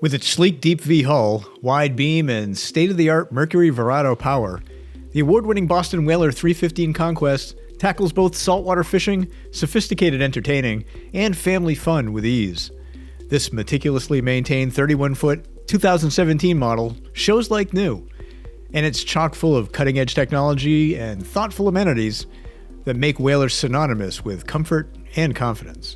With its sleek deep V hull, wide beam, and state-of-the-art Mercury Verado power, the award-winning Boston Whaler 315 Conquest tackles both saltwater fishing, sophisticated entertaining, and family fun with ease. This meticulously maintained 31-foot 2017 model shows like new, and it's chock full of cutting-edge technology and thoughtful amenities that make whalers synonymous with comfort and confidence.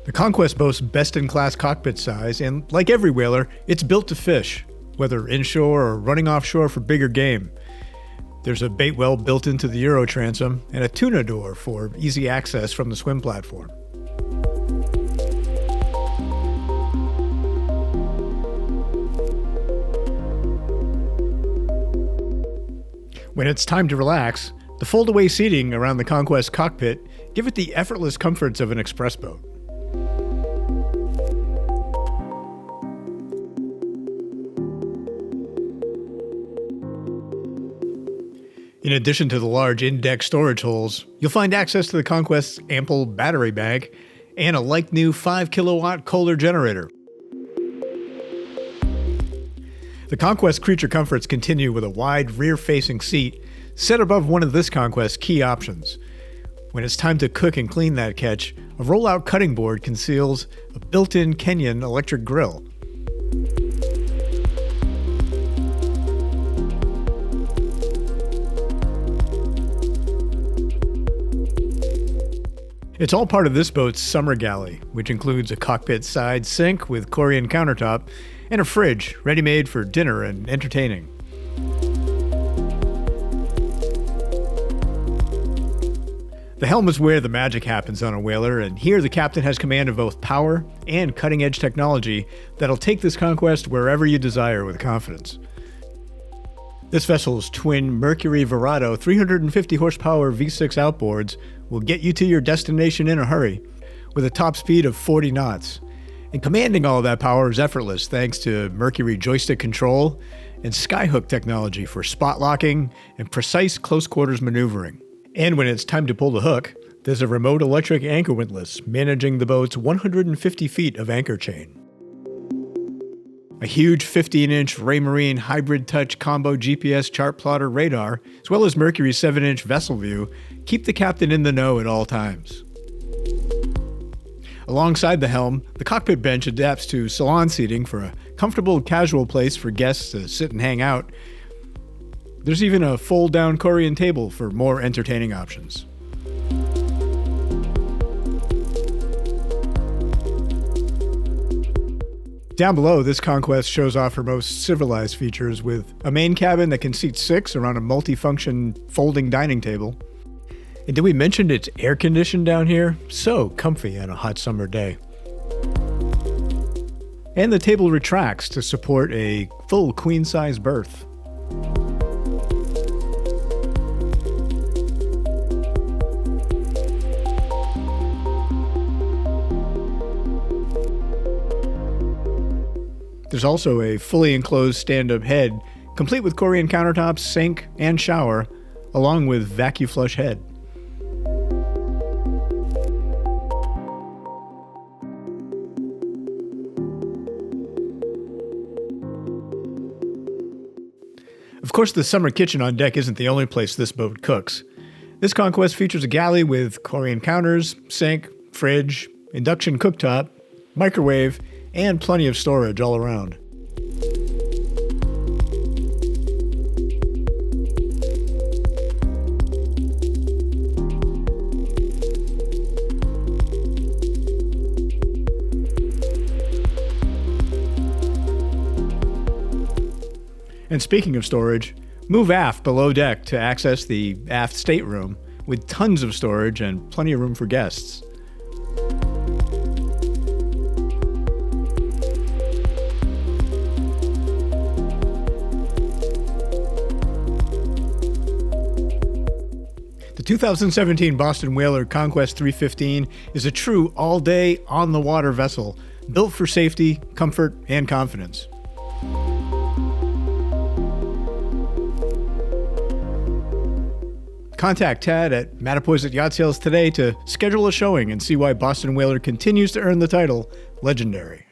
The Conquest boasts best-in-class cockpit size, and like every whaler, it's built to fish, whether inshore or running offshore for bigger game. There's a bait well built into the Euro transom and a tuna door for easy access from the swim platform. When it's time to relax, the fold-away seating around the Conquest cockpit give it the effortless comforts of an express boat. In addition to the large in-deck storage holes, you'll find access to the Conquest's ample battery bank and a like-new 5-kilowatt Kohler generator. The Conquest creature comforts continue with a wide rear-facing seat set above one of this Conquest's key options. When it's time to cook and clean that catch, a roll-out cutting board conceals a built-in Kenyan electric grill. It's all part of this boat's summer galley, which includes a cockpit side sink with Korean countertop and a fridge ready-made for dinner and entertaining. The helm is where the magic happens on a whaler, and here the captain has command of both power and cutting-edge technology that'll take this Conquest wherever you desire with confidence. This vessel's twin Mercury Verado 350 horsepower V6 outboards will get you to your destination in a hurry, with a top speed of 40 knots. And commanding all of that power is effortless thanks to Mercury joystick control and Skyhook technology for spot locking and precise close quarters maneuvering. And when it's time to pull the hook, there's a remote electric anchor windlass managing the boat's 150 feet of anchor chain. A huge 15-inch Raymarine Hybrid Touch Combo GPS chartplotter radar, as well as Mercury's 7-inch Vesselview, keep the captain in the know at all times. Alongside the helm, the cockpit bench adapts to salon seating for a comfortable, casual place for guests to sit and hang out. There's even a fold-down Korean table for more entertaining options. Down below, this Conquest shows off her most civilized features with a main cabin that can seat 6 around a multi-function folding dining table. And did we mention it's air-conditioned down here? So comfy on a hot summer day. And the table retracts to support a full queen-size berth. There's also a fully enclosed stand-up head, complete with Korean countertops, sink, and shower, along with vacuum flush head. Of course, the summer kitchen on deck isn't the only place this boat cooks. This Conquest features a galley with Korean counters, sink, fridge, induction cooktop, microwave, and plenty of storage all around. And speaking of storage, move aft below deck to access the aft stateroom with tons of storage and plenty of room for guests. The The 2017 Boston Whaler Conquest 315 is a true all-day, on-the-water vessel, built for safety, comfort, and confidence. Contact Tad at Mattapoisett Yacht Sales today to schedule a showing and see why Boston Whaler continues to earn the title legendary.